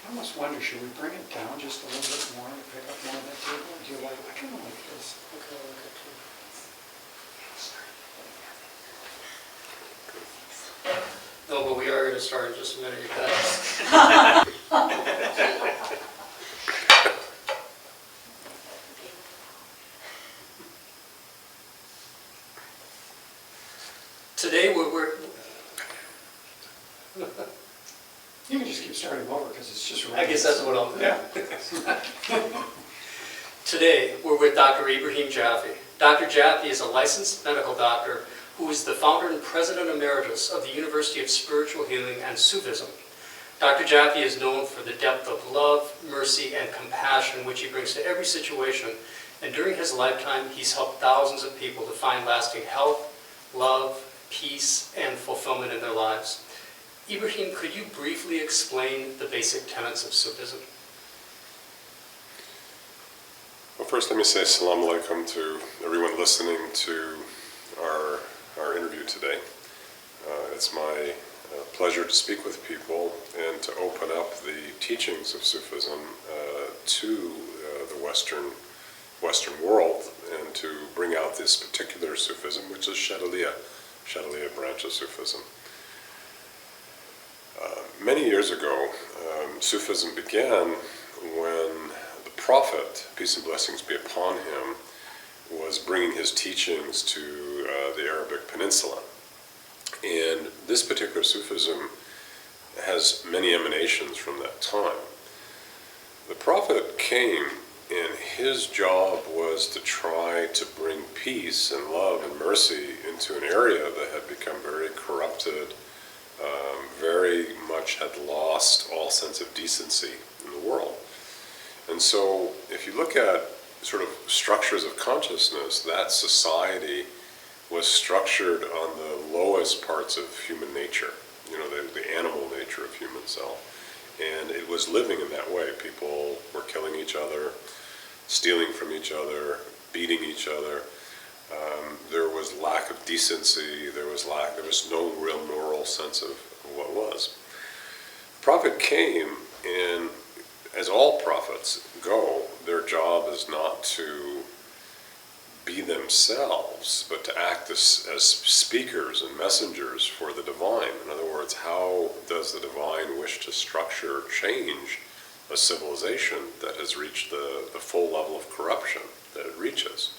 I almost wonder, should we bring it down just a little bit more and pick up more of that table? Do you like, I kind of like this. Okay, look at you. No, but we are going to start in just a minute, you guys. Today we're You can just keep starting over because it's just right. I guess that's what I'll do. Yeah. Today, we're with Dr. Ibrahim Jaffe. Dr. Jaffe is a licensed medical doctor who is the founder and president emeritus of the University of Spiritual Healing and Sufism. Dr. Jaffe is known for the depth of love, mercy, and compassion which he brings to every situation, and during his lifetime, he's helped thousands of people to find lasting health, love, peace, and fulfillment in their lives. Ibrahim, could you briefly explain the basic tenets of Sufism? Well, first let me say Assalamu alaikum to everyone listening to our interview today. It's my pleasure to speak with people and to open up the teachings of Sufism to the Western world, and to bring out this particular Sufism, which is Shadaliya branch of Sufism. Many years ago, Sufism began when the Prophet, peace and blessings be upon him, was bringing his teachings to the Arabic Peninsula. And this particular Sufism has many emanations from that time. The Prophet came, and his job was to try to bring peace and love and mercy into an area that had become very corrupted, very much had lost all sense of decency in the world. And so if you look at sort of structures of consciousness, that society was structured on the lowest parts of human nature, the animal nature of human self. And it was living in that way. People were killing each other, stealing from each other, beating each other. There was lack of decency, there was no real moral sense of what was. The Prophet came, and as all prophets go, their job is not to be themselves, but to act as speakers and messengers for the divine. In other words, how does the divine wish to structure, change a civilization that has reached the full level of corruption that it reaches?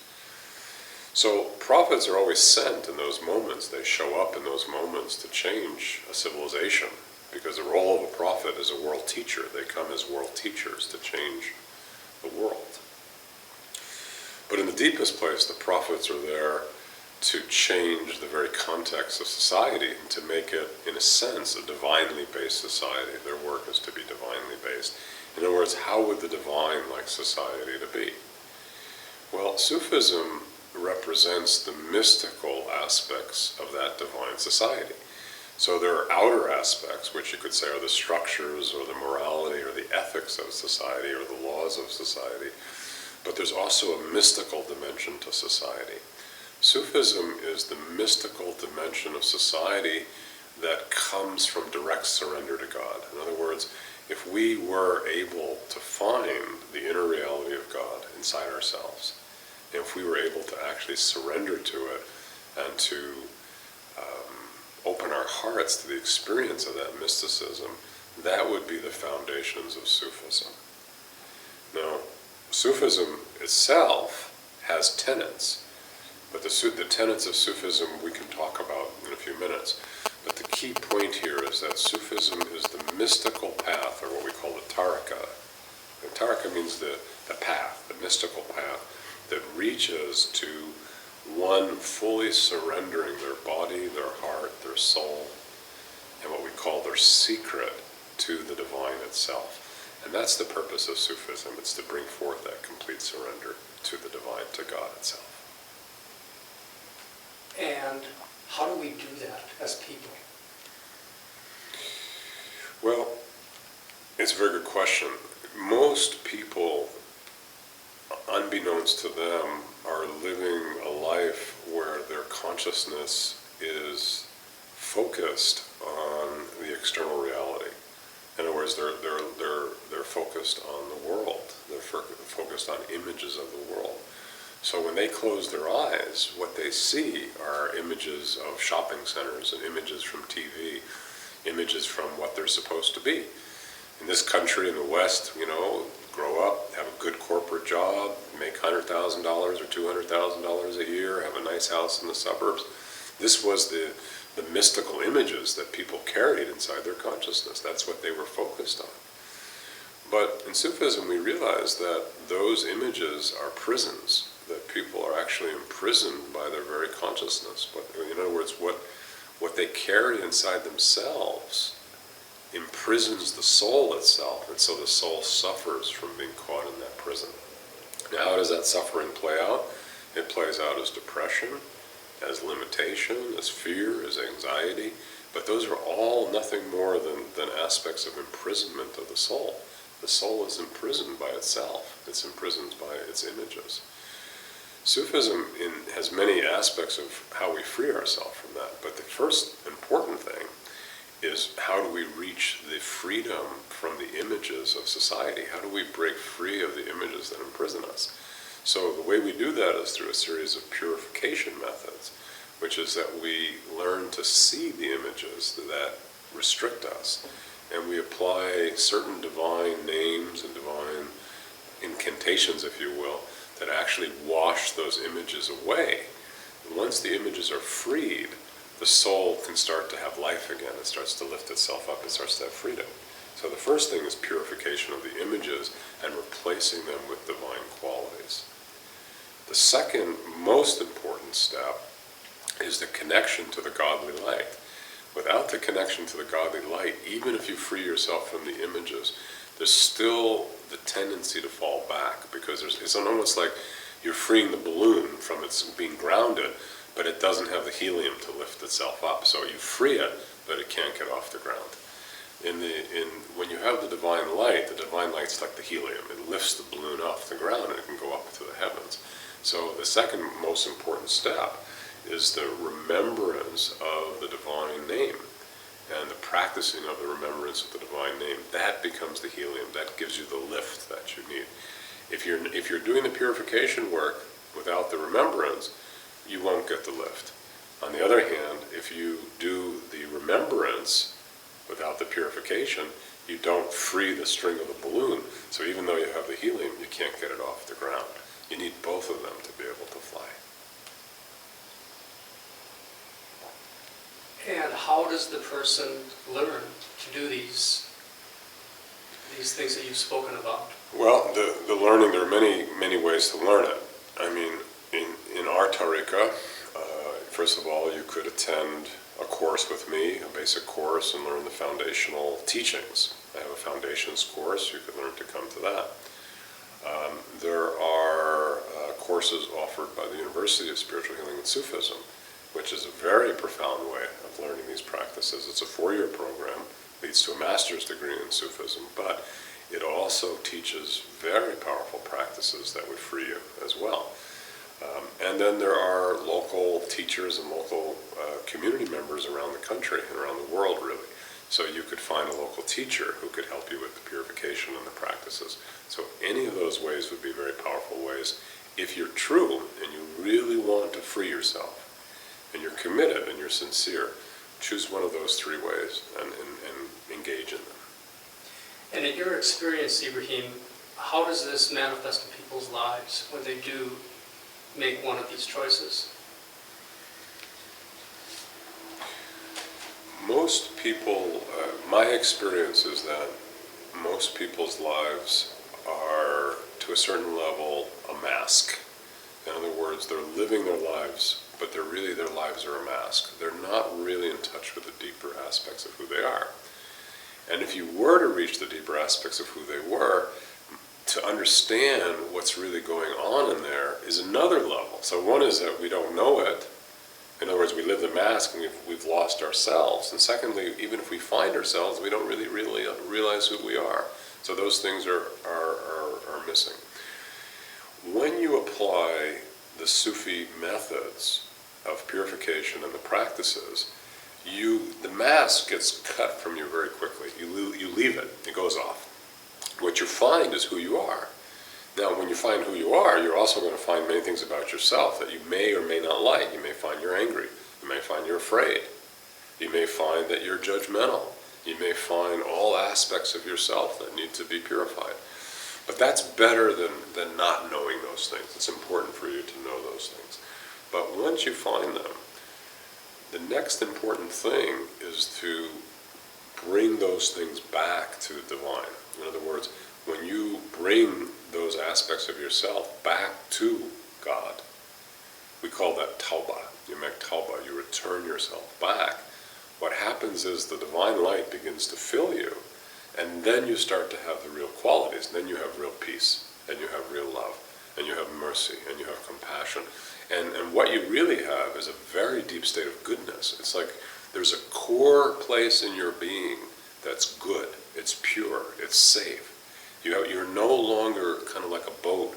So prophets are always sent in those moments. They show up in those moments to change a civilization, because the role of a prophet is a world teacher. They come as world teachers to change the world. But in the deepest place, the prophets are there to change the very context of society and to make it, in a sense, a divinely based society. Their work is to be divinely based. In other words, how would the divine like society to be? Well, Sufism represents the mystical aspects of that divine society. So there are outer aspects, which you could say are the structures or the morality or the ethics of society or the laws of society. But there's also a mystical dimension to society. Sufism is the mystical dimension of society that comes from direct surrender to God. In other words, if we were able to find the inner reality of God inside ourselves, and if we were able to actually surrender to it and to open our hearts to the experience of that mysticism, that would be the foundations of Sufism. Now, Sufism itself has tenets, but the tenets of Sufism we can talk about in a few minutes. But the key point here is that Sufism is the mystical path, or what we call the tarika. The tarika means the path, the mystical path, that reaches to one fully surrendering their body, their heart, their soul, and what we call their secret to the divine itself. And that's the purpose of Sufism. It's to bring forth that complete surrender to the divine, to God itself. And how do we do that as people? Well, it's a very good question. Most people, unbeknownst to them, are living a life where their consciousness is focused on the external reality. In other words, words, they're focused on the world. They're focused on images of the world. So when they close their eyes, what they see are images of shopping centers and images from TV, images from what they're supposed to be. In this country, in the West, grow up, have a good corporate job, make $100,000 or $200,000 a year, have a nice house in the suburbs. This was the mystical images that people carried inside their consciousness. That's what they were focused on. But in Sufism, we realize that those images are prisons, that people are actually imprisoned by their very consciousness. But in other words, what they carry inside themselves imprisons the soul itself, and so the soul suffers from being caught in that prison. Now, how does that suffering play out? It plays out as depression, as limitation, as fear, as anxiety, but those are all nothing more than aspects of imprisonment of the soul. The soul is imprisoned by itself. It's imprisoned by its images. Sufism has many aspects of how we free ourselves from that, but the first important thing is how do we reach the freedom from the images of society? How do we break free of the images that imprison us? So the way we do that is through a series of purification methods, which is that we learn to see the images that restrict us, and we apply certain divine names and divine incantations, if you will, that actually wash those images away. And once the images are freed, the soul can start to have life again. It starts to lift itself up. It starts to have freedom. So the first thing is purification of the images and replacing them with divine qualities. The second most important step is the connection to the godly light. Without the connection to the godly light, even if you free yourself from the images, there's still the tendency to fall back, because it's almost like you're freeing the balloon from its being grounded, but it doesn't have the helium to lift itself up. So you free it, but it can't get off the ground. When you have the divine light's like the helium. It lifts the balloon off the ground and it can go up to the heavens. So the second most important step is the remembrance of the divine name and the practicing of the remembrance of the divine name. That becomes the helium. That gives you the lift that you need. If you're doing the purification work without the remembrance, you won't get the lift. On the other hand, if you do the remembrance without the purification, you don't free the string of the balloon. So even though you have the helium, you can't get it off the ground. You need both of them to be able to fly. And how does the person learn to do these things that you've spoken about? Well, the learning, there are many ways to learn it. I mean, in our tariqa, first of all, you could attend a course with me, a basic course, and learn the foundational teachings. I have a foundations course. You could learn to come to that. There are courses offered by the University of Spiritual Healing and Sufism, which is a very profound way of learning these practices. It's a 4-year program, leads to a master's degree in Sufism, but it also teaches very powerful practices that would free you as well. And then there are local teachers and local community members around the country and around the world, really. So you could find a local teacher who could help you with the purification and the practices. So any of those ways would be very powerful ways. If you're true and you really want to free yourself, and you're committed and you're sincere, choose one of those 3 ways and engage in them. And in your experience, Ibrahim, how does this manifest in people's lives when they do make one of these choices? Most people, my experience is that most people's lives are, to a certain level, a mask. In other words, they're living their lives, but their lives are a mask. They're not really in touch with the deeper aspects of who they are. And if you were to reach the deeper aspects of who they were, to understand what's really going on in there is another level. So one is that we don't know it. In other words, we live the mask and we've lost ourselves. And secondly, even if we find ourselves, we don't really realize who we are. So those things are missing. When you apply the Sufi methods of purification and the practices, the mask gets cut from you very quickly. You leave it. It goes off. What you find is who you are. Now, when you find who you are, you're also going to find many things about yourself that you may or may not like. You may find you're angry. You may find you're afraid. You may find that you're judgmental. You may find all aspects of yourself that need to be purified. But that's better than not knowing those things. It's important for you to know those things. But once you find them, the next important thing is to bring those things back to the divine. In other words, when you bring those aspects of yourself back to God, we call that tauba. You make tauba, you return yourself back. What happens is the divine light begins to fill you, and then you start to have the real qualities. Then you have real peace, and you have real love, and you have mercy, and you have compassion. And what you really have is a very deep state of goodness. It's like there's a core place in your being that's good, it's pure, it's safe. You're no longer kind of like a boat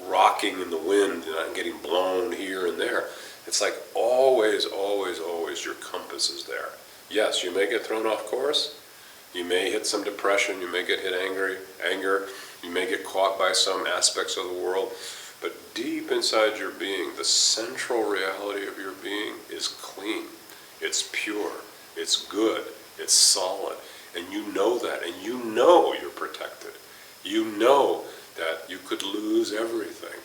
rocking in the wind and getting blown here and there. It's like always, always, always your compass is there. Yes, you may get thrown off course. You may hit some depression. You may get hit anger. You may get caught by some aspects of the world. But deep inside your being, the central reality of your being is clean. It's pure. It's good. It's solid. And you know that. And you know you're protected. You know that you could lose everything.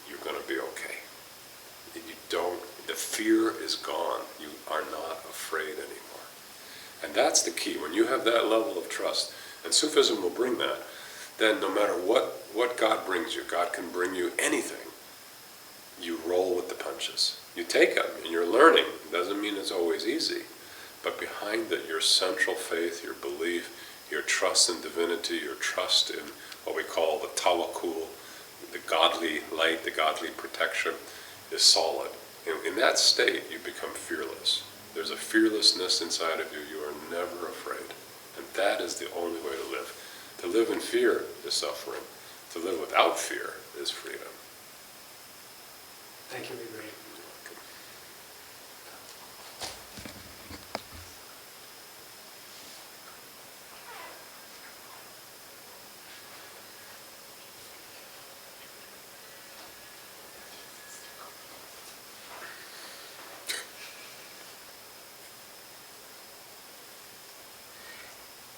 You're going to be okay. The fear is gone. You are not afraid anymore. And that's the key. When you have that level of trust, and Sufism will bring that, then no matter what God brings you, God can bring you anything. You roll with the punches. You take them, and you're learning. It doesn't mean it's always easy. But behind it, your central faith, your belief, your trust in divinity, your trust in what we call the tawakkul, the godly light, the godly protection, is solid. In that state, you become fearless. There's a fearlessness inside of you. You are never afraid. And that is the only way to live. To live in fear is suffering. To live without fear is freedom. Thank you, Ibrahim.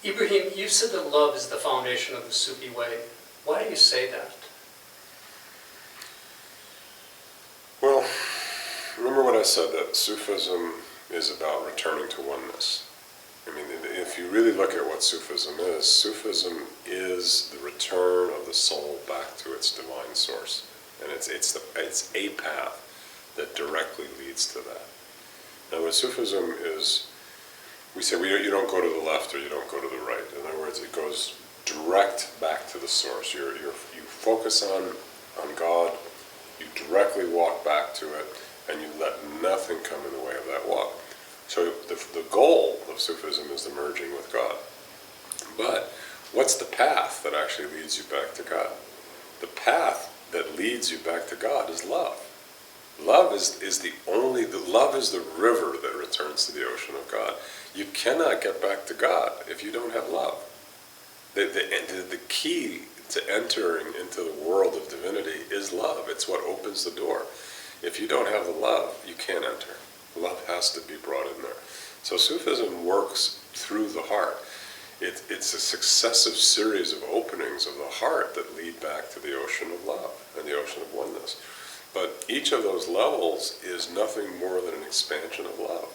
Ibrahim, you said that love is the foundation of the Sufi way. Why do you say that? Well, remember what I said, that Sufism is about returning to oneness. I mean, if you really look at what Sufism is the return of the soul back to its divine source. And it's a path that directly leads to that. Now, what Sufism is, we say you don't go to the left or you don't go to the right. In other words, it goes direct back to the source. You focus on God, you directly walk back to it, and you let nothing come in the way of that walk. So the goal of Sufism is the merging with God. But what's the path that actually leads you back to God? The path that leads you back to God is love. Love is the river that returns to the ocean of God. You cannot get back to God if you don't have love. The key to entering into the world of divinity is love. It's what opens the door. If you don't have the love, you can't enter. Love has to be brought in there. So Sufism works through the heart. It's a successive series of openings of the heart that lead back to the ocean of love and the ocean of oneness. But each of those levels is nothing more than an expansion of love.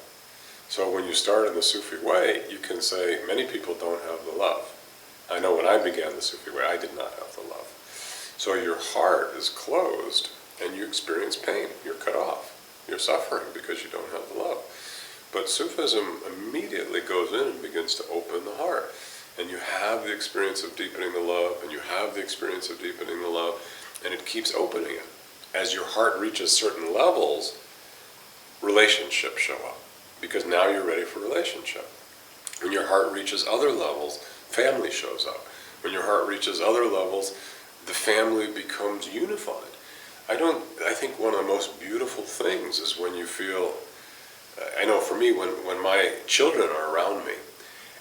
So when you start in the Sufi way, you can say, many people don't have the love. I know when I began the Sufi way, I did not have the love. So your heart is closed, and you experience pain. You're cut off. You're suffering because you don't have the love. But Sufism immediately goes in and begins to open the heart. And you have the experience of deepening the love, and you have the experience of deepening the love, and it keeps opening it. As your heart reaches certain levels, relationships show up, because now you're ready for relationship. When your heart reaches other levels, family shows up. When your heart reaches other levels, the family becomes unified. I think one of the most beautiful things is when you feel I know for me, when my children are around me,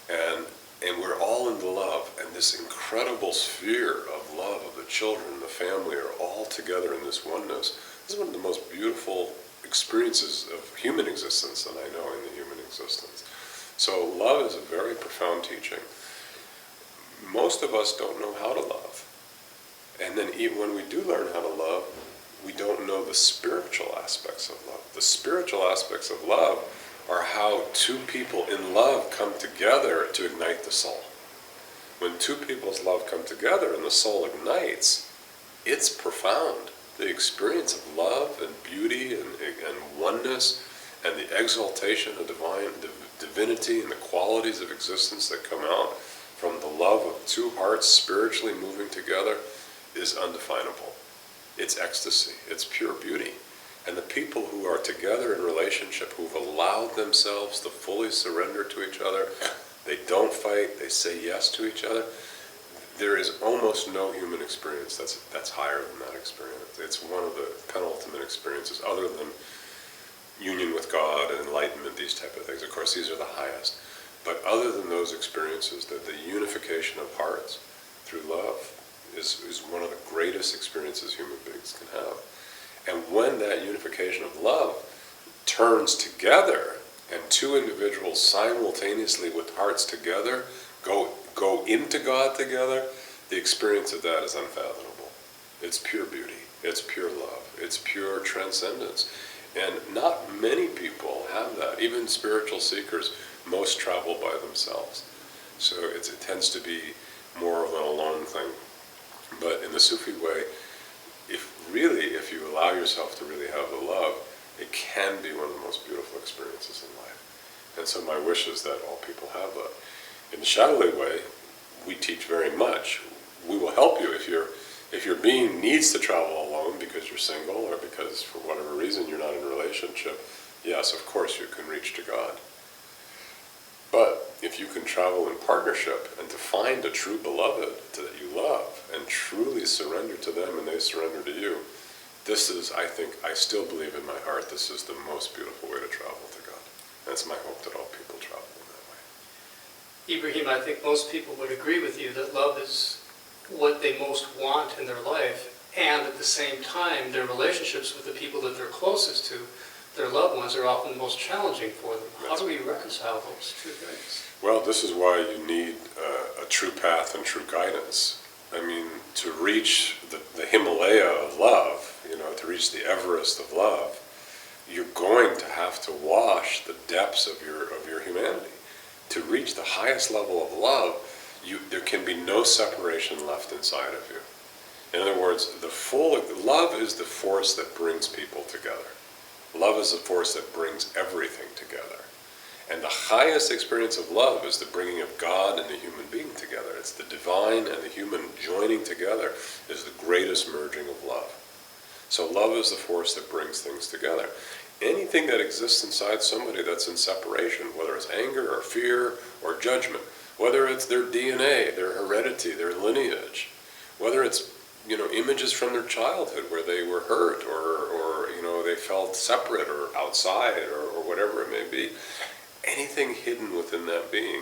and we're all in the love, and this incredible sphere of love of the children and the family are all together in this oneness, this is one of the most beautiful experiences of human existence that I know in the human existence. So love is a very profound teaching. Most of us don't know how to love. And then even when we do learn how to love, we don't know the spiritual aspects of love. The spiritual aspects of love are how two people in love come together to ignite the soul. When two people's love come together and the soul ignites, it's profound. The experience of love and beauty and oneness and the exaltation of divinity and the qualities of existence that come out from the love of two hearts spiritually moving together is undefinable. It's ecstasy. It's pure beauty. And the people who are together in relationship, who've allowed themselves to fully surrender to each other, they don't fight, they say yes to each other, there is almost no human experience that's higher than that experience. It's one of the penultimate experiences, other than union with God and enlightenment, these type of things. Of course, these are the highest. But other than those experiences, the unification of hearts through love is one of the greatest experiences human beings can have. And when that unification of love turns together, and two individuals simultaneously with hearts together go into God together, the experience of that is unfathomable. It's pure beauty. It's pure love. It's pure transcendence. And not many people have that. Even spiritual seekers, most travel by themselves. So it tends to be more of an alone thing. But in the Sufi way, if you allow yourself to really have the love, it can be one of the most beautiful experiences in life. And so my wish is that all people have that. In the Shaolin way, we teach very much. We will help you if your being needs to travel alone because you're single or because for whatever reason you're not in a relationship. Yes, of course you can reach to God. But if you can travel in partnership and to find a true beloved that you love and truly surrender to them and they surrender to you, this is, I still believe in my heart, this is the most beautiful way to travel to God. That's my hope, that all people travel in that way. Ibrahim, I think most people would agree with you that love is what they most want in their life, and at the same time, their relationships with the people that they're closest to, their loved ones, are often the most challenging for them. How do we reconcile those two things? Well, this is why you need a true path and true guidance. I mean, to reach the Himalaya of love, to reach the Everest of love, you're going to have to wash the depths of your humanity. To reach the highest level of love, there can be no separation left inside of you. In other words, love is the force that brings people together. Love is the force that brings everything together. And the highest experience of love is the bringing of God and the human being together. It's the divine and the human joining together is the greatest merging of love. So love is the force that brings things together. Anything that exists inside somebody that's in separation, whether it's anger or fear or judgment, whether it's their DNA, their heredity, their lineage, whether it's images from their childhood where they were hurt or they felt separate or outside or whatever it may be, anything hidden within that being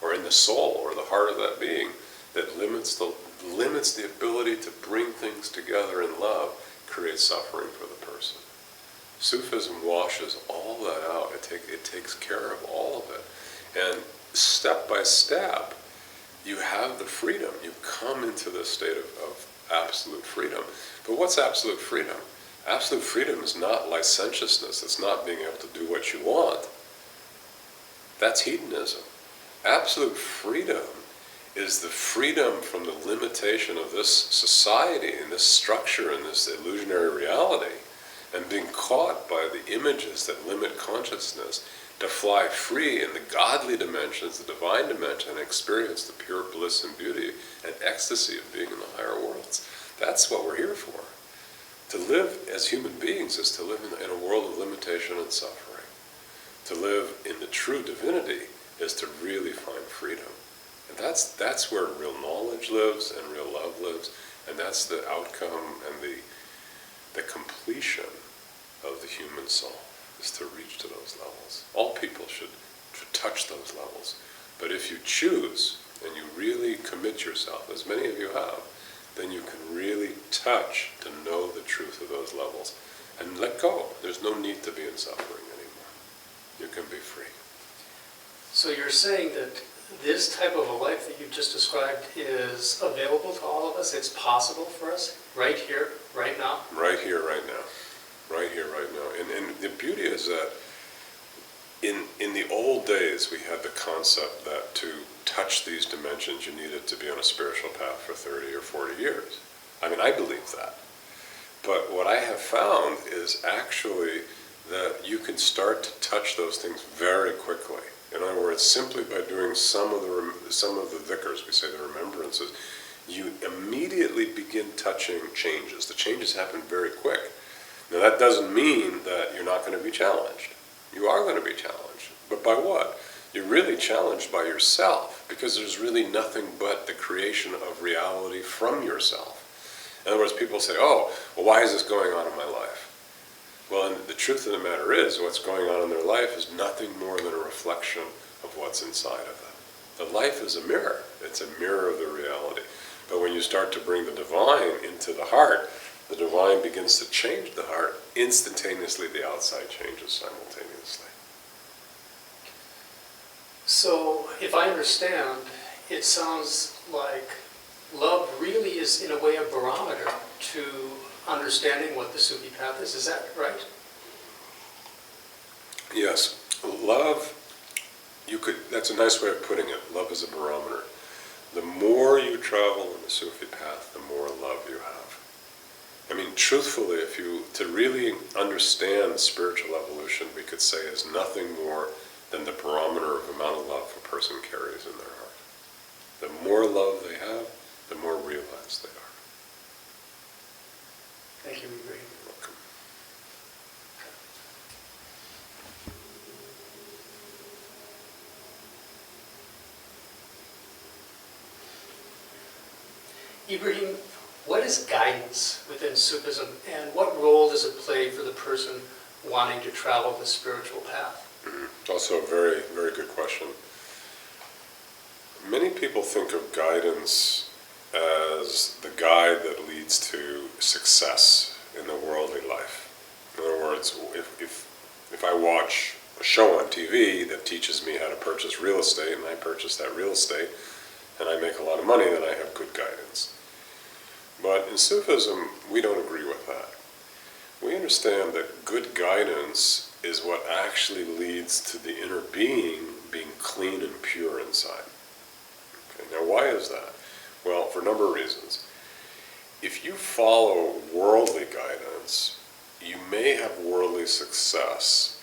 or in the soul or the heart of that being that limits the ability to bring things together in love creates suffering for the person. Sufism washes all that out. It takes care of all of it. And step by step, you have the freedom. You come into this state of absolute freedom. But what's absolute freedom? Absolute freedom is not licentiousness. It's not being able to do what you want. That's hedonism. Absolute freedom is the freedom from the limitation of this society and this structure and this illusionary reality, and being caught by the images that limit consciousness, to fly free in the godly dimensions, the divine dimension, and experience the pure bliss and beauty and ecstasy of being in the higher worlds. That's what we're here for. To live as human beings is to live in a world of limitation and suffering. To live in the true divinity is to really find freedom. And that's where real knowledge lives and real love lives, and that's the outcome and the completion of the human soul. is to reach to those levels. All people should touch those levels. But if you choose and you really commit yourself, as many of you have, then you can really touch to know the truth of those levels. And let go. There's no need to be in suffering anymore. You can be free. So you're saying that this type of a life that you've just described is available to all of us? It's possible for us right here, right now? Right here, right now. Right here, right now. And the beauty is that in the old days, we had the concept that to touch these dimensions, you needed to be on a spiritual path for 30 or 40 years. I mean, I believe that. But what I have found is actually that you can start to touch those things very quickly. In other words, simply by doing some of the dhikrs, we say the remembrances, you immediately begin touching changes. The changes happen very quick. Now that doesn't mean that you're not going to be challenged. You are going to be challenged. But by what? You're really challenged by yourself, because there's really nothing but the creation of reality from yourself. In other words, people say, oh, well, why is this going on in my life? Well, and the truth of the matter is, what's going on in their life is nothing more than a reflection of what's inside of them. The life is a mirror. It's a mirror of the reality. But when you start to bring the divine into the heart, the divine begins to change the heart. Instantaneously, the outside changes simultaneously. So, if I understand, it sounds like love really is, in a way, a barometer to understanding what the Sufi path is. Is that right? Yes. Love, that's a nice way of putting it. Love is a barometer. The more you travel in the Sufi path, the more love you have. I mean, truthfully, to really understand spiritual evolution, we could say is nothing more than the barometer of the amount of love a person carries in their heart. The more love they have, the more realized they are. Thank you, Ibrahim. You're welcome. Ibrahim, what is guidance within Sufism, and what role does it play for the person wanting to travel the spiritual path? It's also a very, very good question. Many people think of guidance as the guide that leads to success in the worldly life. In other words, if I watch a show on TV that teaches me how to purchase real estate, and I purchase that real estate, and I make a lot of money, then I have good guidance. But in Sufism, we don't agree with that. We understand that good guidance is what actually leads to the inner being clean and pure inside. Okay, now why is that? Well, for a number of reasons. If you follow worldly guidance, you may have worldly success,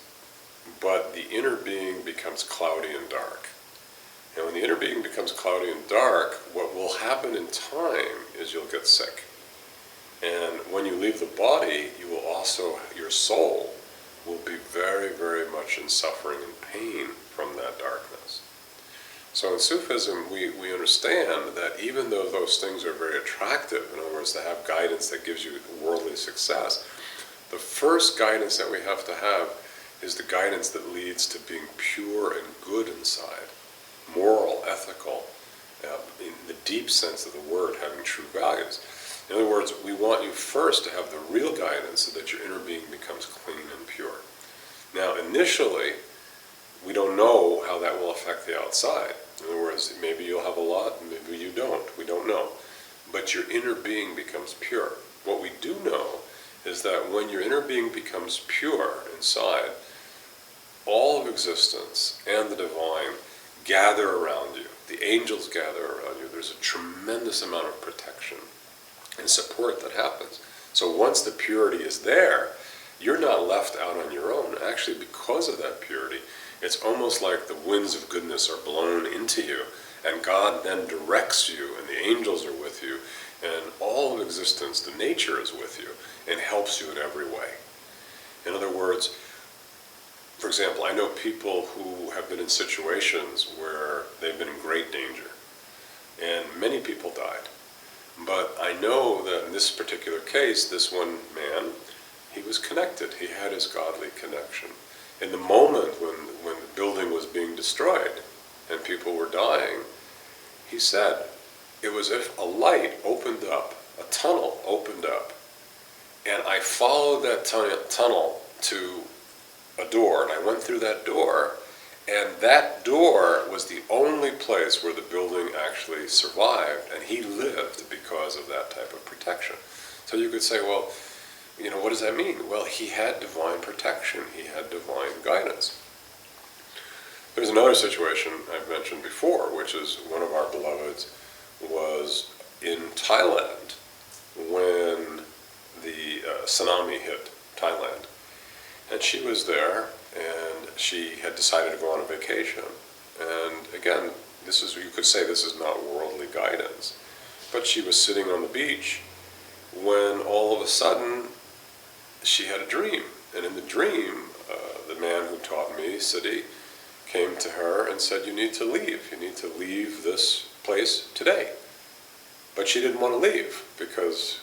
but the inner being becomes cloudy and dark. And when the inner being becomes cloudy and dark, what will happen in time is you'll get sick. And when you leave the body, your soul will be very, very much in suffering and pain from that darkness. So in Sufism, we understand that even though those things are very attractive, in other words, to have guidance that gives you worldly success, the first guidance that we have to have is the guidance that leads to being pure and good inside, moral, ethical, in the deep sense of the word, having true values. In other words, we want you first to have the real guidance so that your inner being becomes clean and pure. Now, initially, we don't know how that will affect the outside. In other words, maybe you'll have a lot, maybe you don't. We don't know. But your inner being becomes pure. What we do know is that when your inner being becomes pure inside, all of existence and the divine gather around you. The angels gather around you. There's a tremendous amount of protection and support that happens. So once the purity is there, you're not left out on your own. Actually, because of that purity, it's almost like the winds of goodness are blown into you, and God then directs you, and the angels are with you, and all of existence, the nature is with you, and helps you in every way. In other words, for example, I know people who have been in situations where they've been in great danger, and many people died. But I know that in this particular case, this one man, He was connected. He had his godly connection. In the moment when the building was being destroyed and people were dying, he said, it was as if a light opened up, a tunnel opened up, and I followed that tunnel to a door, and I went through that door, and that door was the only place where the building actually survived, and he lived because of that type of protection. So you could say, well, what does that mean? Well, he had divine protection. He had divine guidance. There's another situation I've mentioned before, which is one of our beloveds was in Thailand when the tsunami hit Thailand. And she was there, and she had decided to go on a vacation. And again, you could say this is not worldly guidance, but she was sitting on the beach when all of a sudden she had a dream. And in the dream, the man who taught me, Siddhi, came to her and said, you need to leave. You need to leave this place today. But she didn't want to leave because,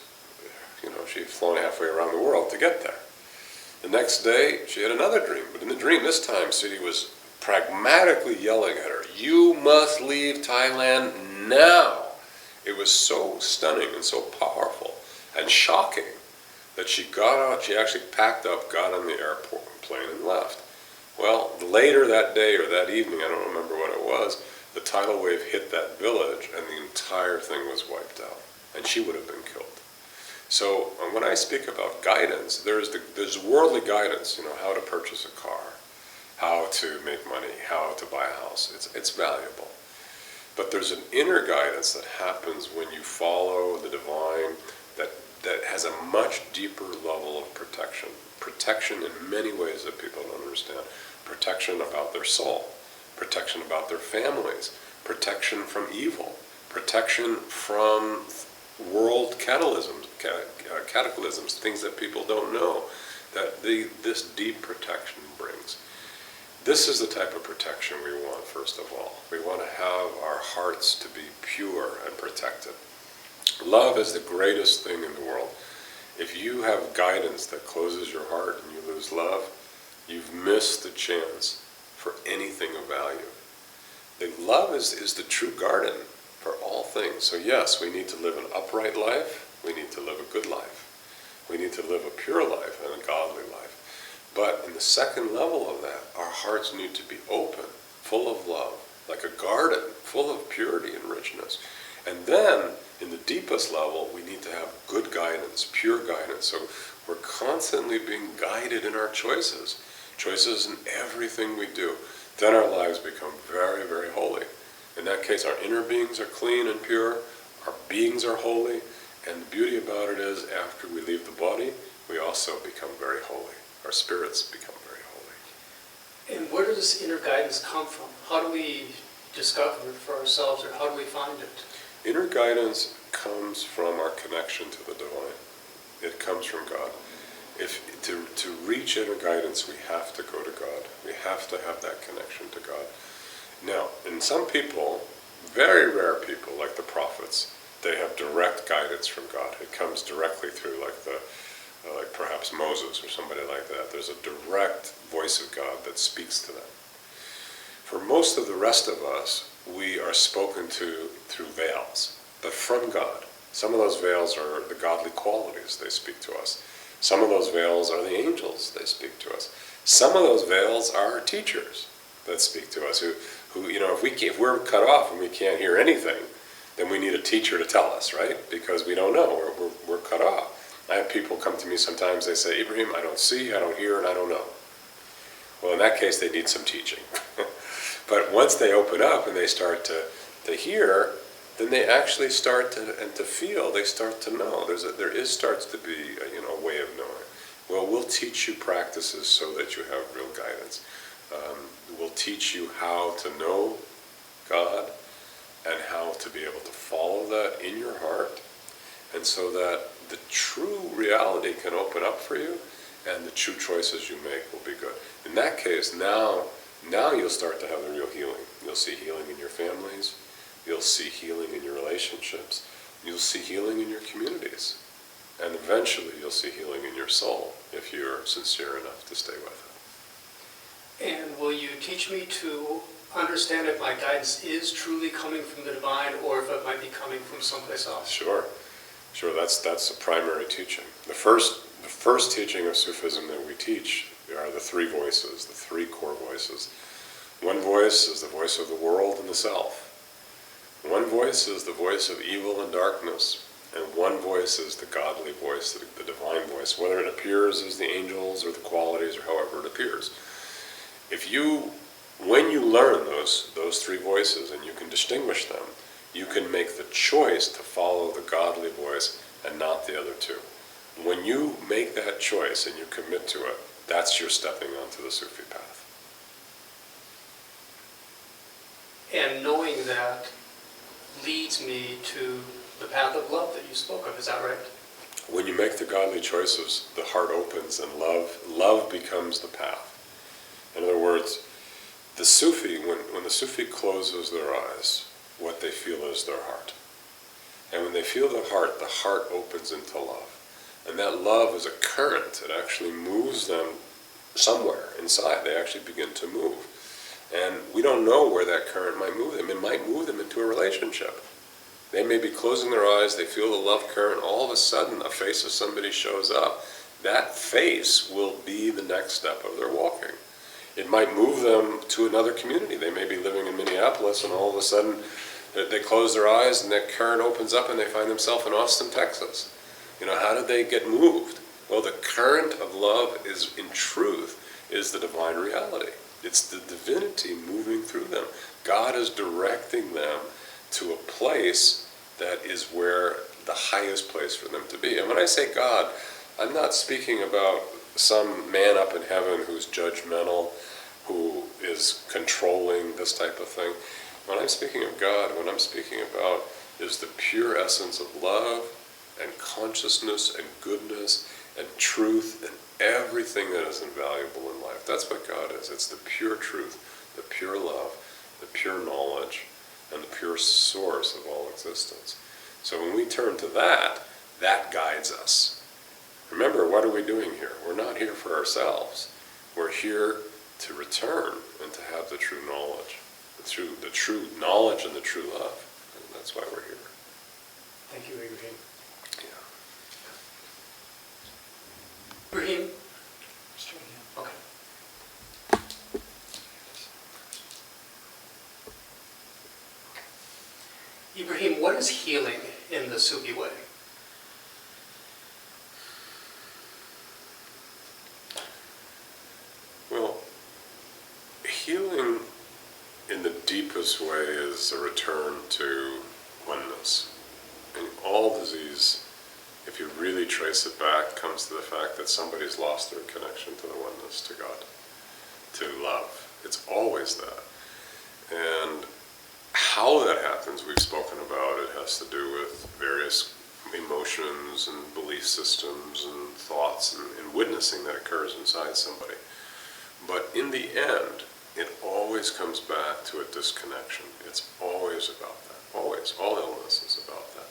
she'd flown halfway around the world to get there. The next day, she had another dream. But in the dream this time, Siddhi was pragmatically yelling at her, you must leave Thailand now. It was so stunning and so powerful and shocking that she actually packed up, got on the airplane and left. Well, later that day or that evening, I don't remember what it was, the tidal wave hit that village and the entire thing was wiped out. And she would have been killed. So when I speak about guidance, there's worldly guidance, how to purchase a car, how to make money, how to buy a house. It's valuable. But there's an inner guidance that happens when you follow the divine that has a much deeper level of protection. Protection in many ways that people don't understand. Protection about their soul, protection about their families, protection from evil, protection from world cataclysms, things that people don't know, that this deep protection brings. This is the type of protection we want, first of all. We want to have our hearts to be pure and protected. Love is the greatest thing in the world. If you have guidance that closes your heart and you lose love, you've missed the chance for anything of value. The love is the true garden for all things. So yes, we need to live an upright life. We need to live a good life. We need to live a pure life and a godly life. But in the second level of that, our hearts need to be open, full of love, like a garden, full of purity and richness. And then, in the deepest level, we need to have good guidance, pure guidance. So we're constantly being guided in our choices in everything we do. Then our lives become very, very holy. In that case, our inner beings are clean and pure, our beings are holy, and the beauty about it is, after we leave the body, we also become very holy. Our spirits become very holy. And where does this inner guidance come from? How do we discover it for ourselves, or how do we find it? Inner guidance comes from our connection to the divine. It comes from God. To reach inner guidance, we have to go to God. We have to have that connection to God. Now, in some people, very rare people, like the prophets, they have direct guidance from God. It comes directly through, like perhaps Moses or somebody like that. There's a direct voice of God that speaks to them. For most of the rest of us, we are spoken to through veils, but from God. Some of those veils are the godly qualities they speak to us. Some of those veils are the angels they speak to us. Some of those veils are teachers that speak to us who if we're cut off and we can't hear anything, then we need a teacher to tell us, right? Because we don't know, we're cut off. I have people come to me sometimes, they say, Ibrahim, I don't see, I don't hear, and I don't know. Well, in that case, they need some teaching. But once they open up and they start to hear, then they actually start to feel, they start to know. There starts to be a way of knowing. Well, we'll teach you practices so that you have real guidance. We'll teach you how to know God and how to be able to follow that in your heart, and so that the true reality can open up for you and the true choices you make will be good. In that case, now you'll start to have the real healing. You'll see healing in your families, you'll see healing in your relationships, you'll see healing in your communities. And eventually you'll see healing in your soul if you're sincere enough to stay with it. And will you teach me to understand if my guidance is truly coming from the divine or if it might be coming from someplace else? Sure. That's a primary teaching. The first teaching of Sufism that we teach are the three voices, the three core voices. One voice is the voice of the world and the self. One voice is the voice of evil and darkness. And one voice is the godly voice, the divine voice, whether it appears as the angels or the qualities or however it appears. When you learn those three voices and you can distinguish them, you can make the choice to follow the godly voice and not the other two. When you make that choice and you commit to it, that's your stepping onto the Sufi path. And knowing that leads me to the path of love that you spoke of, is that right? When you make the godly choices, the heart opens and love becomes the path. In other words, the Sufi, when the Sufi closes their eyes, what they feel is their heart. And when they feel the heart opens into love. And that love is a current. It actually moves them somewhere inside. They actually begin to move. And we don't know where that current might move them. It might move them into a relationship. They may be closing their eyes, they feel the love current, all of a sudden a face of somebody shows up. That face will be the next step of their walking. It might move them to another community. They may be living in Minneapolis and all of a sudden they close their eyes and that current opens up and they find themselves in Austin, Texas. How did they get moved? Well, the current of love is, in truth, is the divine reality. It's the divinity moving through them. God is directing them to a place that is where the highest place for them to be. And when I say God, I'm not speaking about some man up in heaven who's judgmental, who is controlling this type of thing. When I'm speaking of God, what I'm speaking about is the pure essence of love and consciousness and goodness and truth and everything that is invaluable in life. That's what God is. It's the pure truth, the pure love, the pure knowledge, and the pure source of all existence. So when we turn to that, that guides us. Remember, what are we doing here? We're not here for ourselves. We're here to return and to have the true knowledge, the true knowledge and the true love. And that's why we're here. Thank you, Ibrahim. Yeah. Ibrahim? Start again. Okay. Ibrahim, what is healing in the Sufi way? Well, healing in the deepest way is a return to oneness. And all disease, if you really trace it back, comes to the fact that somebody's lost their connection to the oneness, to God, to love. It's always that. And how that happens, we've spoken about. It has to do with various emotions and belief systems and thoughts and witnessing that occurs inside somebody. But in the end, it always comes back to a disconnection. It's always about that. Always. All illness is about that.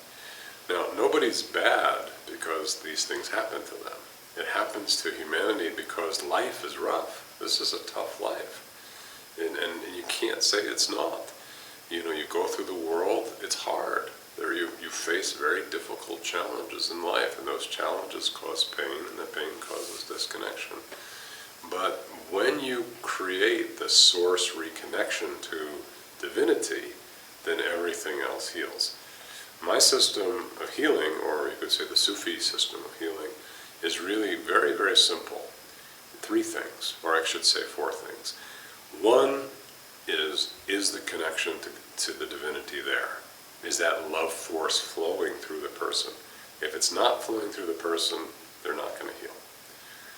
Now, nobody's bad because these things happen to them. It happens to humanity because life is rough. This is a tough life. And you can't say it's not. You go through the world, it's hard. There you face very difficult challenges in life, and those challenges cause pain, and that pain causes disconnection. But when you create the source reconnection to divinity, then everything else heals. My system of healing, or you could say the Sufi system of healing, is really very, very simple. 3 things, or I should say 4 things. One is the connection to the divinity there? Is that love force flowing through the person? If it's not flowing through the person, they're not going to heal.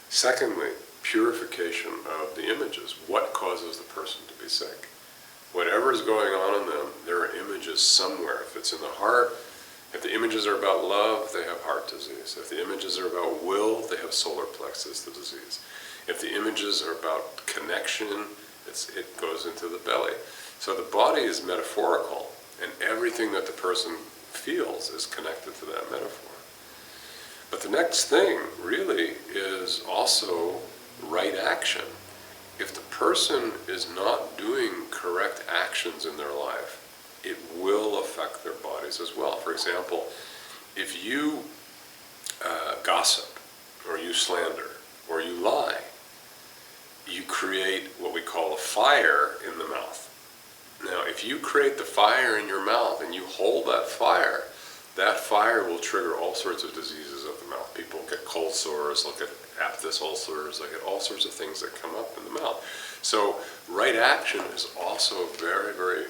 Secondly, purification of the images. What causes the person to be sick? Whatever is going on in them, there are images somewhere. If it's in the heart, if the images are about love, they have heart disease. If the images are about will, they have solar plexus, the disease. If the images are about connection, it goes into the belly. So the body is metaphorical, and everything that the person feels is connected to that metaphor. But the next thing really is also right action. If the person is not doing correct actions in their life, it will affect their bodies as well. For example, if you gossip, or you slander, or you lie, you create what we call a fire in the mouth. Now, if you create the fire in your mouth and you hold that fire will trigger all sorts of diseases of the mouth. People get cold sores, they'll get aphthous ulcers, they'll get all sorts of things that come up in the mouth. So right action is also a very, very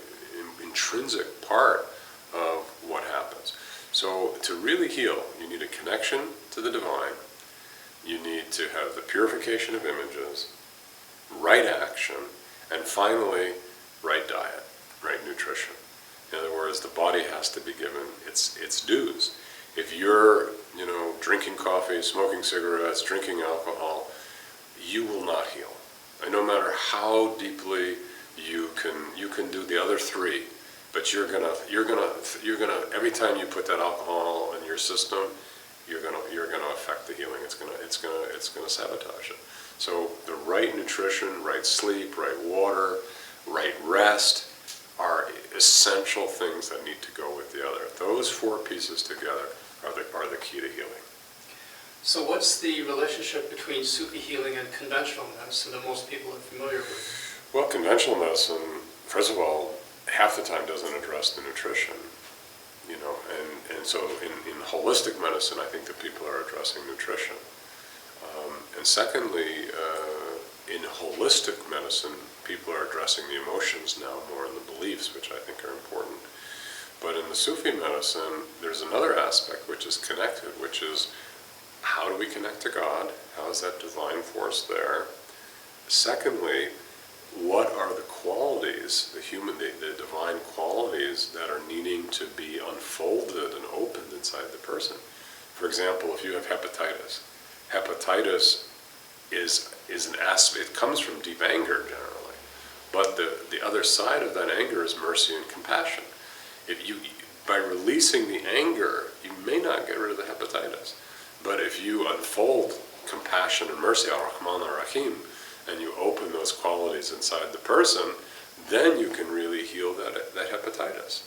intrinsic part of what happens. So to really heal, you need a connection to the divine, you need to have the purification of images, right action, and finally, right diet, right nutrition. In other words, the body has to be given its dues. If you're, drinking coffee, smoking cigarettes, drinking alcohol, you will not heal. And no matter how deeply you can do the other three, but you're gonna every time you put that alcohol in your system, you're gonna affect the healing. It's gonna sabotage it. So the right nutrition, right sleep, right water, right rest are essential things that need to go with the other. Those four pieces together are the key to healing. So what's the relationship between Sufi healing and conventional medicine that most people are familiar with? Well, conventional medicine, first of all, half the time doesn't address the nutrition, and so in holistic medicine, I think that people are addressing nutrition. And secondly, in holistic medicine, people are addressing the emotions now more than the beliefs, which I think are important. But in the Sufi medicine, there's another aspect which is connected, which is how do we connect to God? How is that divine force there? Secondly, what are the qualities, the divine qualities that are needing to be unfolded and opened inside the person? For example, if you have hepatitis is an aspect, it comes from deep anger generally, but the other side of that anger is mercy and compassion. By releasing the anger, you may not get rid of the hepatitis, but if you unfold compassion and mercy, Ar-Rahman Ar-Rahim, and you open those qualities inside the person, then you can really heal that hepatitis.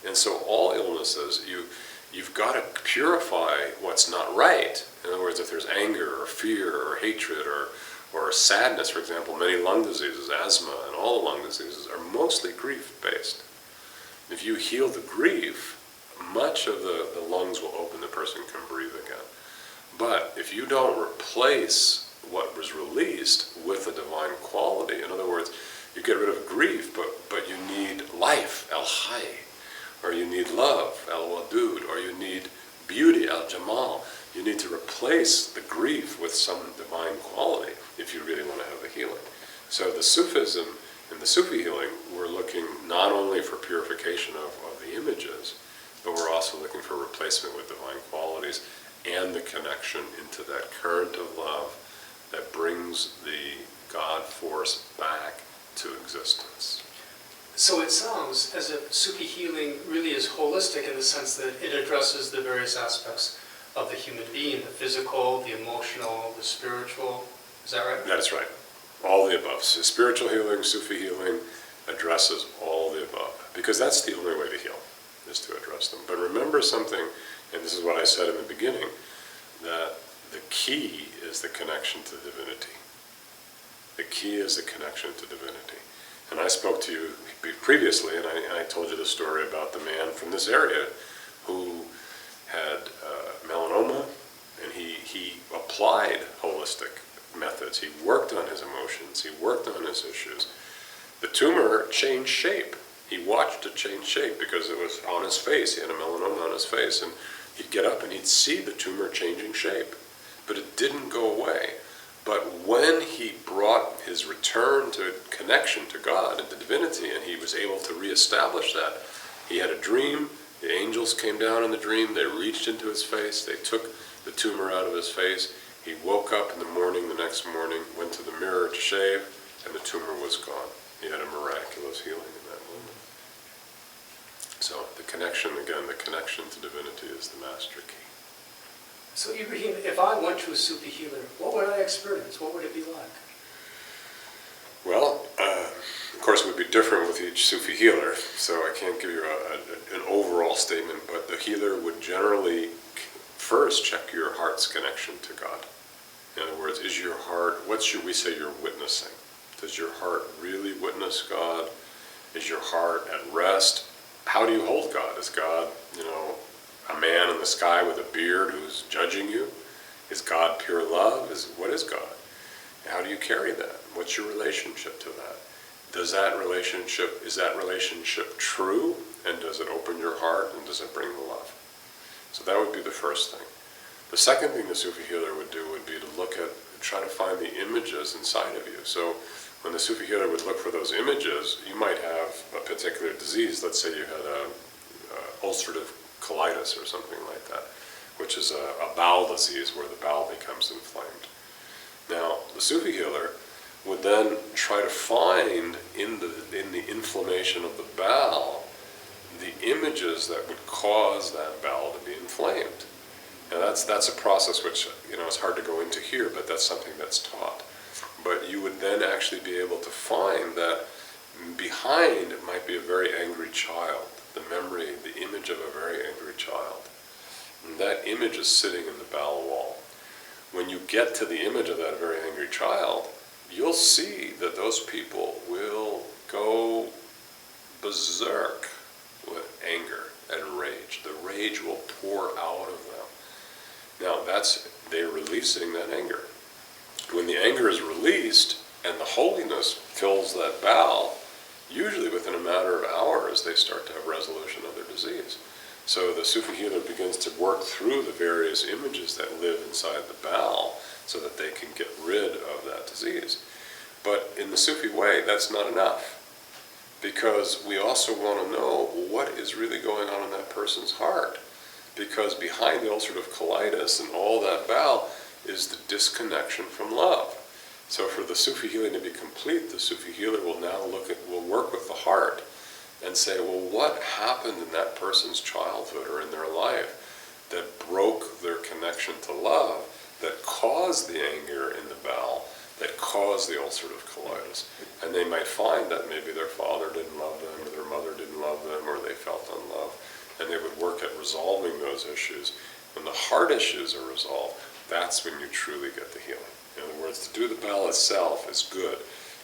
And so all illnesses, you've got to purify what's not right. In other words, if there's anger or fear or hatred or sadness, for example, many lung diseases, asthma and all the lung diseases are mostly grief-based. If you heal the grief, much of the lungs will open, the person can breathe again. But if you don't replace what was released with a divine quality, in other words, you get rid of grief, but you need life, al-Hayy, or you need love, al-Wadud, or you need beauty, al-Jamal. You need to replace the grief with some divine quality if you really want to have a healing. So the Sufism and the Sufi healing, we're looking not only for purification of the images, but we're also looking for replacement with divine qualities and the connection into that current of love that brings the God force back to existence. So it sounds as if Sufi healing really is holistic in the sense that it addresses the various aspects of the human being, the physical, the emotional, the spiritual. Is that right? That's right. All the above. So spiritual healing, Sufi healing addresses all the above. Because that's the only way to heal, is to address them. But remember something, and this is what I said in the beginning, that the key is the connection to divinity. The key is the connection to divinity. And I spoke to you previously, and I told you the story about the man from this area who had melanoma, and he applied holistic methods. He worked on his emotions. He worked on his issues. The tumor changed shape. He watched it change shape because it was on his face. He had a melanoma on his face, and he'd get up and he'd see the tumor changing shape. But it didn't go away. But when he brought his return to connection to God and to divinity, and he was able to reestablish that, he had a dream. The angels came down in the dream. They reached into his face. They took the tumor out of his face. He woke up in the morning, the next morning, went to the mirror to shave, and the tumor was gone. He had a miraculous healing in that moment. So the connection, again, the connection to divinity is the master key. So Ibrahim, if I went to a Sufi healer, what would I experience? What would it be like? Well, of course, it would be different with each Sufi healer, so I can't give you an overall statement, but the healer would generally first check your heart's connection to God. In other words, is your heart, what should we say you're witnessing? Does your heart really witness God? Is your heart at rest? How do you hold God? Is God, a man in the sky with a beard who's judging you? Is God pure love? What is God? How do you carry that? What's your relationship to that? Is that relationship true? And does it open your heart? And does it bring the love? So that would be the first thing. The second thing the Sufi healer would do would be to try to find the images inside of you. So when the Sufi healer would look for those images, you might have a particular disease. Let's say you had ulcerative colitis or something like that, which is a bowel disease where the bowel becomes inflamed. Now, the Sufi healer would then try to find in the inflammation of the bowel the images that would cause that bowel to be inflamed. Now that's a process which is hard to go into here, but that's something that's taught. But you would then actually be able to find that behind it might be a very angry child, the image of a very angry child. And that image is sitting in the bowel wall. When you get to the image of that very angry child, you'll see that those people will go berserk with anger and rage. The rage will pour out of them. Now they're releasing that anger. When the anger is released and the holiness fills that bowel, usually within a matter of hours they start to have resolution of their disease. So the Sufi healer begins to work through the various images that live inside the bowel so that they can get rid of that disease. But in the Sufi way, that's not enough, because we also want to know what is really going on in that person's heart. Because behind the ulcerative colitis and all that bowel is the disconnection from love. So for the Sufi healing to be complete, the Sufi healer will now will work with the heart and say, well, what happened in that person's childhood or in their life that broke their connection to love, that caused the anger in the bowel, that caused the ulcerative colitis? And they might find that maybe their father didn't love them, or their mother didn't love them, or they felt unloved. And they would work at resolving those issues. When the heart issues are resolved, that's when you truly get the healing. In other words, to do the bowel itself is good,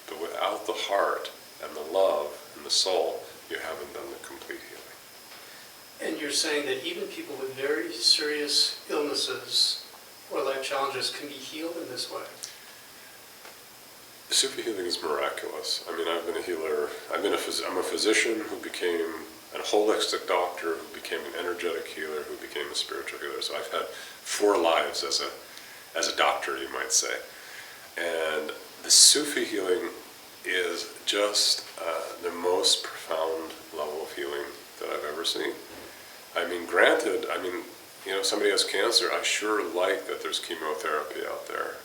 but without the heart and the love and the soul, you haven't done the complete healing. And you're saying that even people with very serious illnesses or life challenges can be healed in this way? Sufi healing is miraculous. I mean, I've been a healer. I'm a physician who became a holistic doctor, who became an energetic healer, who became a spiritual healer. So I've had 4 lives as a doctor, you might say. And the Sufi healing is just the most profound level of healing that I've ever seen. I mean, granted, somebody has cancer, I sure like that there's chemotherapy out there,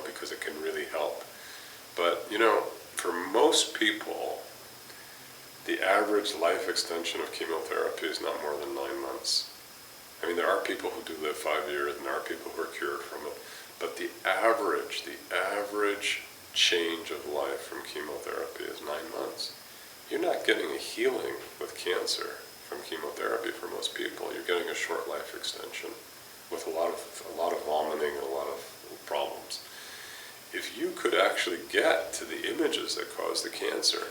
because it can really help. But, for most people, the average life extension of chemotherapy is not more than 9 months. I mean, there are people who do live 5 years, and there are people who are cured from it. But the average change of life from chemotherapy is 9 months. You're not getting a healing with cancer from chemotherapy for most people. You're getting a short life extension with a lot of vomiting and a lot of problems. If you could actually get to the images that cause the cancer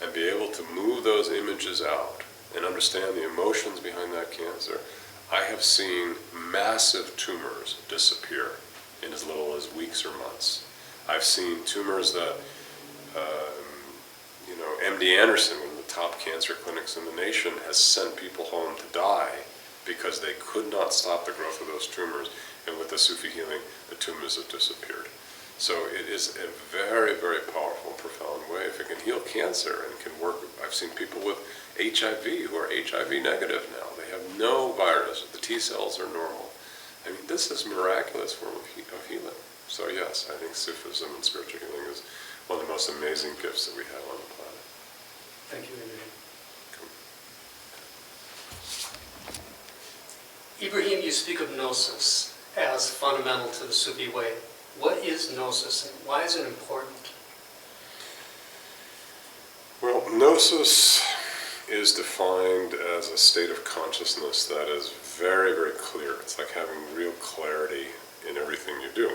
and be able to move those images out and understand the emotions behind that cancer, I have seen massive tumors disappear in as little as weeks or months. I've seen tumors that, MD Anderson, one of the top cancer clinics in the nation, has sent people home to die because they could not stop the growth of those tumors. And with the Sufi healing, the tumors have disappeared. So it is a very, very powerful, profound way. If it can heal cancer and can work, I've seen people with HIV who are HIV negative now. They have no virus. The T cells are normal. I mean, this is a miraculous form of healing. So yes, I think Sufism and spiritual healing is one of the most amazing gifts that we have on the planet. Thank you, Ibrahim. Cool. Ibrahim, you speak of Gnosis. as fundamental to the Sufi way. What is Gnosis and why is it important? Well, Gnosis is defined as a state of consciousness that is very, very clear. It's like having real clarity in everything you do.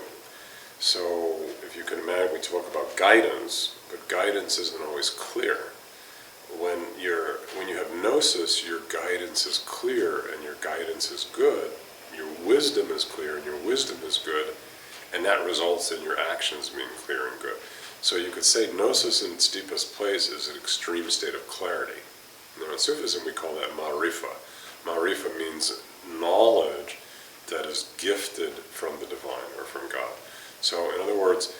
So if you can imagine, we talk about guidance, but guidance isn't always clear. When you have Gnosis, your guidance is clear and your guidance is good. Your wisdom is clear and your wisdom is good, and that results in your actions being clear and good. So you could say Gnosis in its deepest place is an extreme state of clarity. Now in Sufism we call that marifa. Marifa means knowledge that is gifted from the divine or from God. So in other words,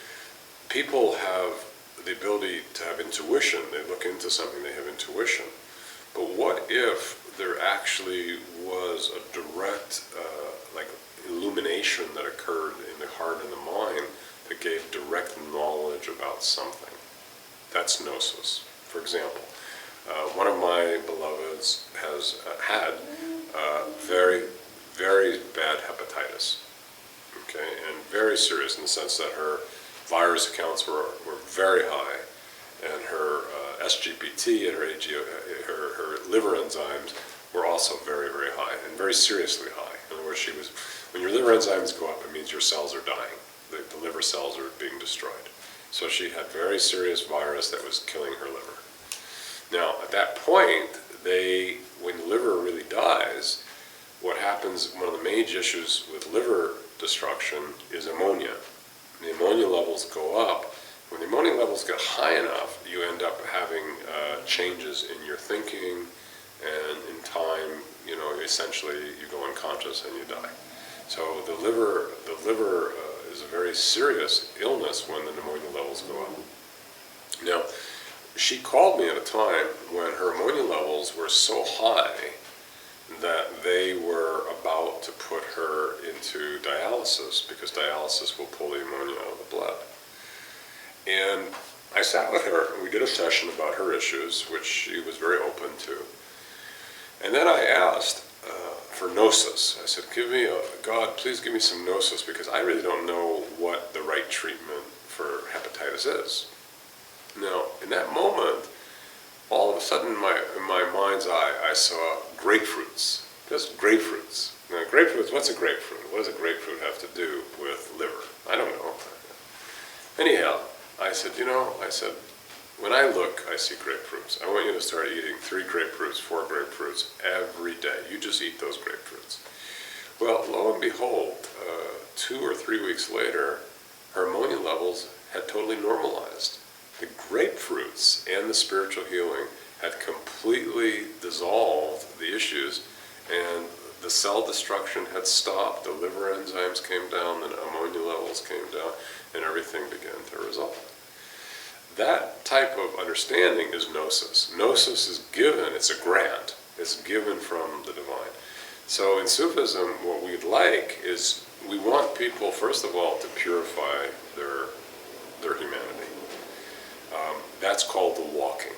people have the ability to have intuition. They look into something, they have intuition. But what if there actually was a direct illumination that occurred in the heart and the mind that gave direct knowledge about something? That's Gnosis. For example, one of my beloveds has had very, very bad hepatitis. Okay, and very serious in the sense that her virus counts were very high, and her SGPT and her liver enzymes were also very, very high, and very seriously high. In other words, when your liver enzymes go up, it means your cells are dying. The liver cells are being destroyed. So she had very serious virus that was killing her liver. Now, at that point, when the liver really dies, what happens, one of the major issues with liver destruction is ammonia. The ammonia levels go up. When the ammonia levels get high enough, you end up having changes in your thinking, and in time, essentially you go unconscious and you die. So the liver is a very serious illness when the ammonia levels go up. Now, she called me at a time when her ammonia levels were so high that they were about to put her into dialysis, because dialysis will pull the ammonia out of the blood. And I sat with her, and we did a session about her issues, which she was very open to. And then I asked for Gnosis. I said, God, please give me some Gnosis, because I really don't know what the right treatment for hepatitis is. Now, in that moment, all of a sudden in my mind's eye, I saw grapefruits. Just grapefruits. Now, grapefruits, what's a grapefruit? What does a grapefruit have to do with liver? I don't know. Anyhow, I said, when I look, I see grapefruits. I want you to start eating 3 grapefruits, 4 grapefruits every day. You just eat those grapefruits. Well, lo and behold, 2 or 3 weeks later, her ammonia levels had totally normalized. The grapefruits and the spiritual healing had completely dissolved the issues, and the cell destruction had stopped, the liver enzymes came down, the ammonia levels came down, and everything began to resolve. That type of understanding is Gnosis. Gnosis is given, it's a grant, it's given from the divine. So in Sufism, what we'd like is, we want people, first of all, to purify their humanity. That's called the walking.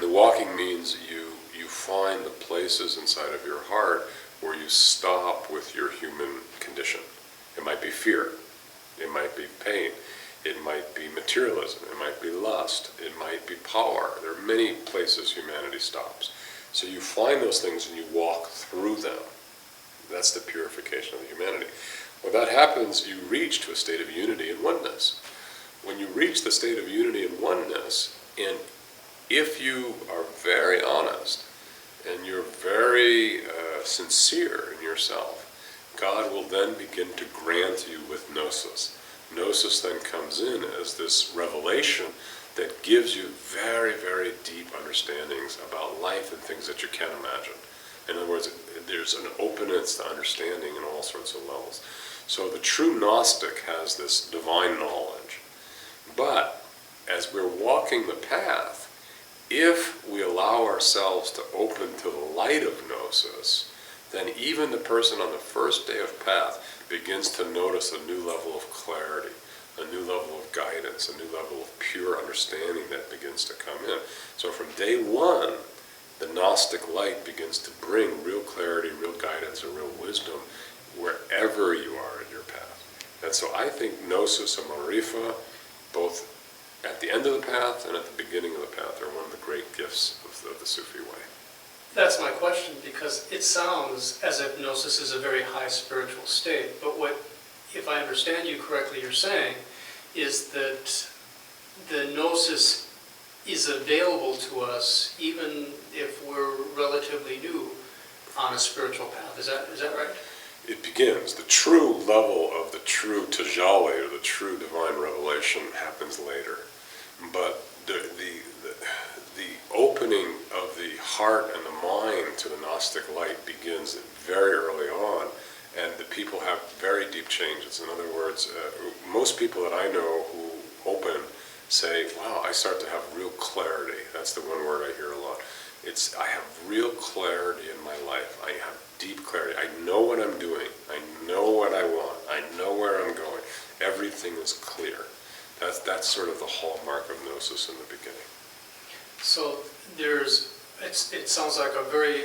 The walking means you find the places inside of your heart where you stop with your human condition. It might be fear, it might be pain, it might be materialism, it might be lust, it might be power. There are many places humanity stops. So you find those things and you walk through them. That's the purification of the humanity. When that happens, you reach to a state of unity and oneness. When you reach the state of unity and oneness, and if you are very honest and you're very sincere in yourself, God will then begin to grant you with Gnosis. Gnosis then comes in as this revelation that gives you very, very deep understandings about life and things that you can't imagine. In other words, there's an openness to understanding in all sorts of levels. So the true Gnostic has this divine knowledge. But as we're walking the path, if we allow ourselves to open to the light of Gnosis, then even the person on the first day of path begins to notice a new level of clarity, a new level of guidance, a new level of pure understanding that begins to come in. So from day one, the Gnostic light begins to bring real clarity, real guidance, and real wisdom wherever you are. And so I think Gnosis and Marifa, both at the end of the path and at the beginning of the path, are one of the great gifts of the Sufi way. That's my question, because it sounds as if Gnosis is a very high spiritual state, but what, if I understand you correctly, you're saying is that the Gnosis is available to us even if we're relatively new on a spiritual path. Is that right? It begins. The true level of the true Tajali, or the true divine revelation, happens later. But the opening of the heart and the mind to the Gnostic light begins very early on, and the people have very deep changes. In other words, most people that I know who open say, wow, I start to have real clarity. That's the one word I hear a lot. I have real clarity in my life. I have deep clarity. I know what I'm doing. I know what I want. I know where I'm going. Everything is clear. That's sort of the hallmark of Gnosis in the beginning. So it sounds like a very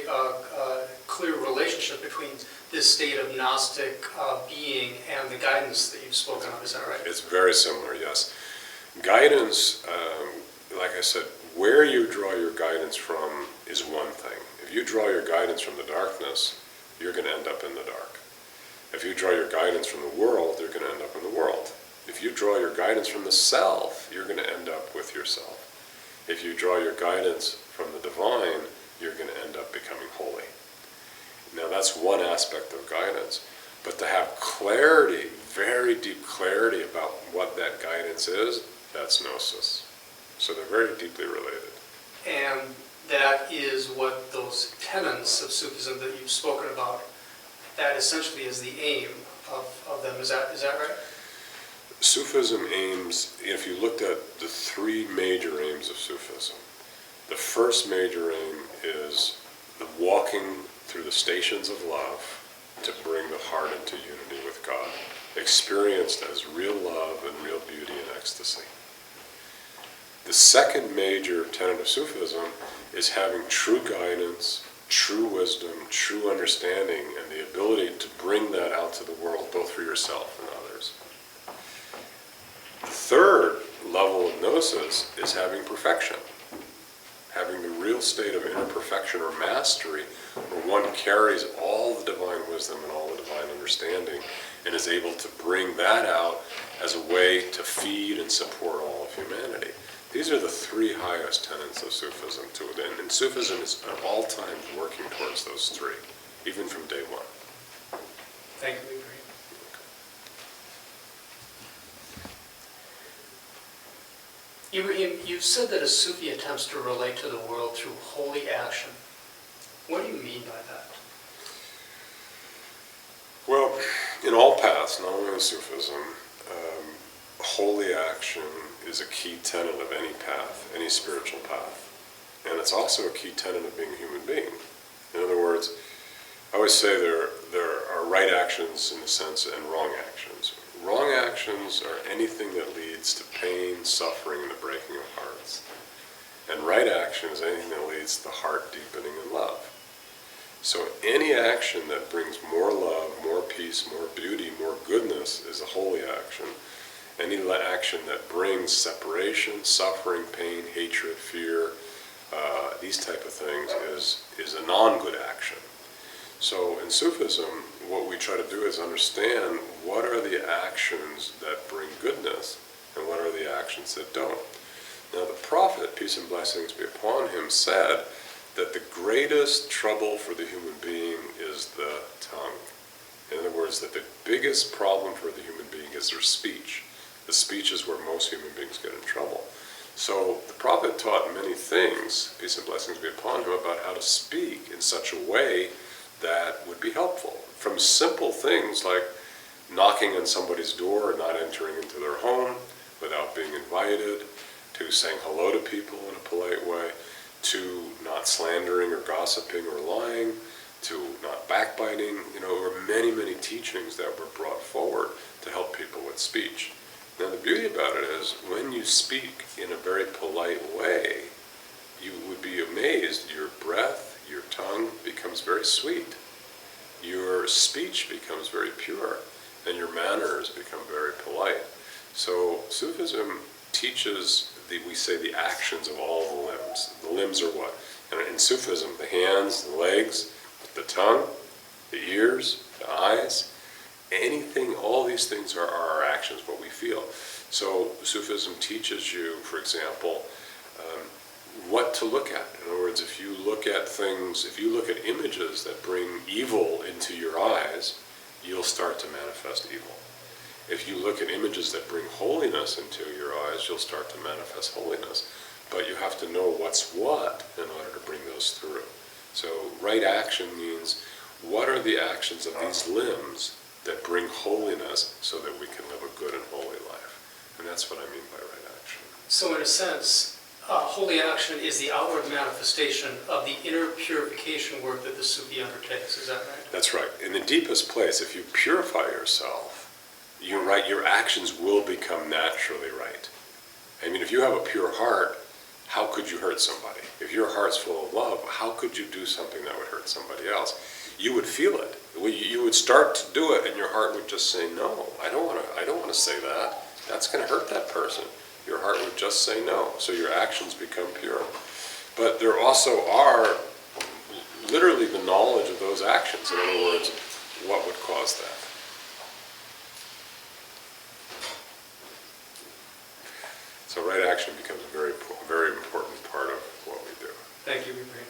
clear relationship between this state of Gnostic being and the guidance that you've spoken of. Is that right? It's very similar, yes. Guidance, like I said, where you draw your guidance from is one thing. If you draw your guidance from the darkness, you're going to end up in the dark. If you draw your guidance from the world, you're going to end up in the world. If you draw your guidance from the self, you're going to end up with yourself. If you draw your guidance from the divine, you're going to end up becoming holy. Now that's one aspect of guidance. But to have clarity, very deep clarity about what that guidance is, that's Gnosis. So they're very deeply related. And that is what those tenets of Sufism that you've spoken about, that essentially is the aim of them. Is that right? Sufism aims, if you looked at the three major aims of Sufism, the first major aim is the walking through the stations of love to bring the heart into unity with God, experienced as real love and real beauty and ecstasy. The second major tenet of Sufism is having true guidance, true wisdom, true understanding, and the ability to bring that out to the world, both for yourself and others. The third level of Gnosis is having perfection, having the real state of inner perfection or mastery, where one carries all the divine wisdom and all the divine understanding and is able to bring that out as a way to feed and support all of humanity. These are the three highest tenets of Sufism, and Sufism is at all times working towards those three, even from day one. Thank you, Ibrahim. Ibrahim, you've said that a Sufi attempts to relate to the world through holy action. What do you mean by that? Well, in all paths, not only in Sufism, holy action is a key tenet of any path, any spiritual path. And it's also a key tenet of being a human being. In other words, I always say there are right actions in a sense and wrong actions. Wrong actions are anything that leads to pain, suffering, and the breaking of hearts. And right action is anything that leads to the heart deepening in love. So any action that brings more love, more peace, more beauty, more goodness is a holy action. Any action that brings separation, suffering, pain, hatred, fear, these type of things is a non-good action. So in Sufism, what we try to do is understand what are the actions that bring goodness and what are the actions that don't. Now the Prophet, peace and blessings be upon him, said that the greatest trouble for the human being is the tongue. In other words, that the biggest problem for the human being is their speech. The speech is where most human beings get in trouble. So the Prophet taught many things, peace and blessings be upon him, about how to speak in such a way that would be helpful. From simple things like knocking on somebody's door and not entering into their home without being invited, to saying hello to people in a polite way, to not slandering or gossiping or lying, to not backbiting. There were many, many teachings that were brought forward to help people with speech. Now the beauty about it is, when you speak in a very polite way, you would be amazed. Your breath, your tongue becomes very sweet. Your speech becomes very pure. and your manners become very polite. So Sufism teaches, we say, the actions of all the limbs. The limbs are what? And in Sufism, the hands, the legs, the tongue, the ears, the eyes, anything, all these things are our actions, what we feel. So Sufism teaches you, for example, what to look at. In other words, if you look at things, if you look at images that bring evil into your eyes, you'll start to manifest evil. If you look at images that bring holiness into your eyes, you'll start to manifest holiness. But you have to know what's what in order to bring those through. So right action means, what are the actions of these limbs that bring holiness so that we can live a good and holy life? And that's what I mean by right action. So in a sense, holy action is the outward manifestation of the inner purification work that the Sufi undertakes. Is that right? That's right. In the deepest place, if you purify yourself, you're right, your actions will become naturally right. I mean, if you have a pure heart, how could you hurt somebody? If your heart's full of love, how could you do something that would hurt somebody else? You would feel it. You would start to do it, and your heart would just say, no, I don't want to say that. That's going to hurt that person. Your heart would just say no. So your actions become pure. But there also are literally the knowledge of those actions. In other words, what would cause that? So right action becomes a very, very important part of what we do. Thank you, Ibrahim.